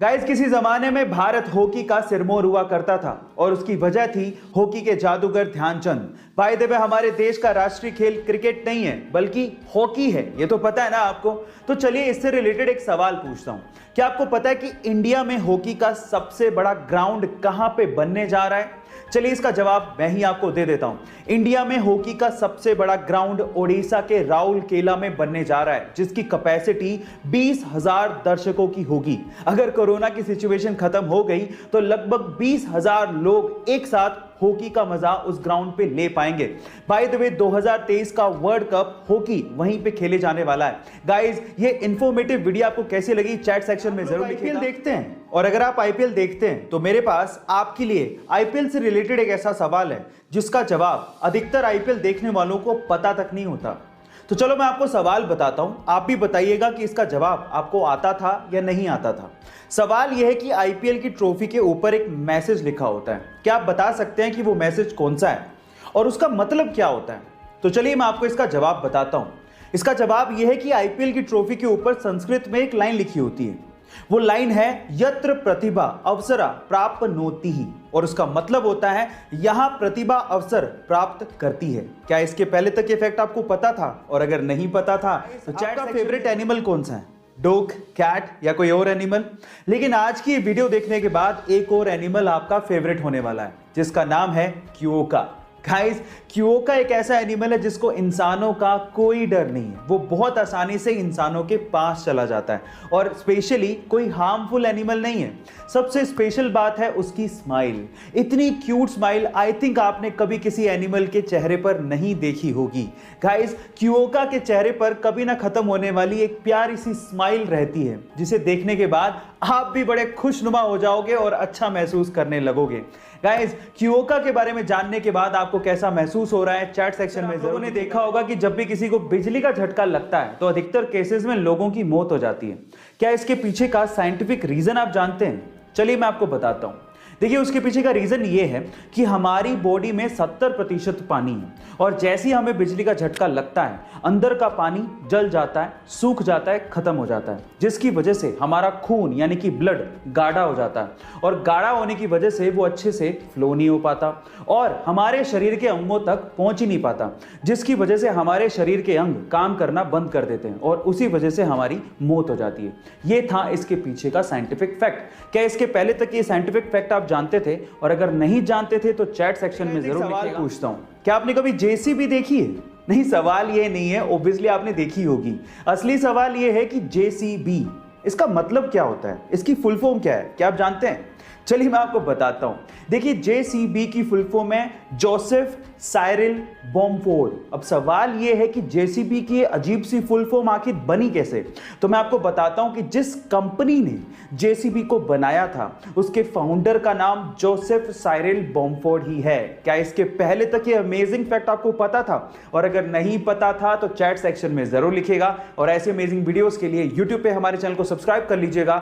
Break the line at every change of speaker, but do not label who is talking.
Guys, किसी जमाने में भारत हॉकी का सिरमौर हुआ करता था और उसकी वजह थी हॉकी के जादूगर ध्यानचंद। बाय द वे, हमारे देश का राष्ट्रीय खेल क्रिकेट नहीं है बल्कि हॉकी है, ये तो पता है ना आपको। तो चलिए इससे रिलेटेड एक सवाल पूछता हूं। क्या आपको पता है कि इंडिया में हॉकी का सबसे बड़ा ग्राउंड कहां पे बनने जा रहा है? चलिए इसका जवाब मैं ही आपको दे देता हूं। इंडिया में हॉकी का सबसे बड़ा ग्राउंड ओडिशा के राउरकेला में बनने जा रहा है, जिसकी कैपेसिटी 20,000 दर्शकों की होगी। अगर कोरोना की सिचुएशन खत्म हो गई तो लगभग 20,000 लोग एक साथ हॉकी का मजा उस ग्राउंड पे ले पाएंगे। बाय द वे, 2023 का वर्ल्ड कप हॉकी वहीं पे खेले जाने वाला है। गाइस, ये इंफॉर्मेटिव वीडियो आपको कैसी लगी चैट सेक्शन में जरूर लिखिएगा। देखते हैं, और अगर आप आईपीएल देखते हैं तो मेरे पास आपके लिए आईपीएल से रिलेटेड एक ऐसा सवाल है जिसका जवाब अधिकतर आईपीएल देखने वालों को पता तक नहीं होता। तो चलो मैं आपको सवाल बताता हूं, आप भी बताइएगा कि इसका जवाब आपको आता था या नहीं आता था। सवाल यह है कि आईपीएल की ट्रॉफी के ऊपर एक मैसेज लिखा होता है। क्या आप बता सकते हैं कि वो मैसेज कौन सा है और उसका मतलब क्या होता है? तो चलिए मैं आपको इसका जवाब बताता हूं। इसका जवाब यह है कि आईपीएल की ट्रॉफी के ऊपर संस्कृत में एक लाइन लिखी होती है। वो लाइन है यत्र प्रतिभा अवसरा प्राप्नोति ही, और उसका मतलब होता है यहां प्रतिभा अवसर प्राप्त करती है। क्या इसके पहले तक ये फैक्ट आपको पता था? और अगर नहीं पता था तो चैट का फेवरेट एनिमल कौन सा है? डॉग, कैट या कोई और एनिमल? लेकिन आज की वीडियो देखने के बाद एक और एनिमल आपका फेवरेट होने वाला है, जिसका नाम है क्योका। गाइस, क्योका एक ऐसा एनिमल है जिसको इंसानों का कोई डर नहीं है। वो बहुत आसानी से इंसानों के पास चला जाता है और स्पेशली कोई हार्मफुल एनिमल नहीं है। सबसे स्पेशल बात है उसकी स्माइल। इतनी क्यूट स्माइल आई थिंक आपने कभी किसी एनिमल के चेहरे पर नहीं देखी होगी। गाइस, क्योका के चेहरे पर कभी ना खत्म होने वाली एक प्यारी सी स्माइल रहती है, जिसे देखने के बाद आप भी बड़े खुशनुमा हो जाओगे और अच्छा महसूस करने लगोगे। गाइस, क्योका के बारे में जानने के बाद आपको कैसा महसूस हो रहा है चैट सेक्शन में जरूर। देखा होगा कि जब भी किसी को बिजली का झटका लगता है तो अधिकतर केसेस में लोगों की मौत हो जाती है। क्या इसके पीछे का साइंटिफिक रीजन आप जानते हैं? चलिए मैं आपको बताता हूं। देखिए, उसके पीछे का रीजन ये है कि हमारी बॉडी में 70% पानी है और जैसे ही हमें बिजली का झटका लगता है, अंदर का पानी जल जाता है, सूख जाता है, खत्म हो जाता है, जिसकी वजह से हमारा खून यानी कि ब्लड गाढ़ा हो जाता है और गाढ़ा होने की वजह से वो अच्छे से फ्लो नहीं हो पाता और हमारे शरीर के अंगों तक पहुंच ही नहीं पाता, जिसकी वजह से हमारे शरीर के अंग काम करना बंद कर देते हैं और उसी वजह से हमारी मौत हो जाती है। ये था इसके पीछे का साइंटिफिक फैक्ट। क्या इसके पहले तक ये साइंटिफिक फैक्ट आप जानते थे? और अगर नहीं जानते थे तो चैट सेक्शन में जरूर सवाल पूछता हूं, क्या आपने कभी जेसीबी देखी है? नहीं, सवाल ये नहीं है, ऑब्वियसली आपने देखी होगी। असली सवाल ये है कि जेसीबी इसका मतलब क्या होता है, इसकी फुल फॉर्म क्या है? क्या आप जानते हैं? चलिए मैं आपको बताता हूं। देखिए, जेसीबी की फुल फॉर्म है जोसेफ साइरिल बॉम्फोर्ड। अब सवाल यह है कि जेसीबी की अजीब सी फुल फॉर्म आखिर बनी कैसे? तो मैं आपको बताता हूं कि जिस कंपनी ने जेसीबी को बनाया था उसके फाउंडर का नाम जोसेफ साइरिल बॉम्फोर्ड ही है। क्या इसके पहले तक ये अमेजिंग फैक्ट आपको पता था? और अगर नहीं पता था तो चैट सेक्शन में जरूर लिखिएगा और ऐसे अमेजिंग वीडियोस के लिए यूट्यूब पे हमारे चैनल को सब्सक्राइब कर लीजिएगा।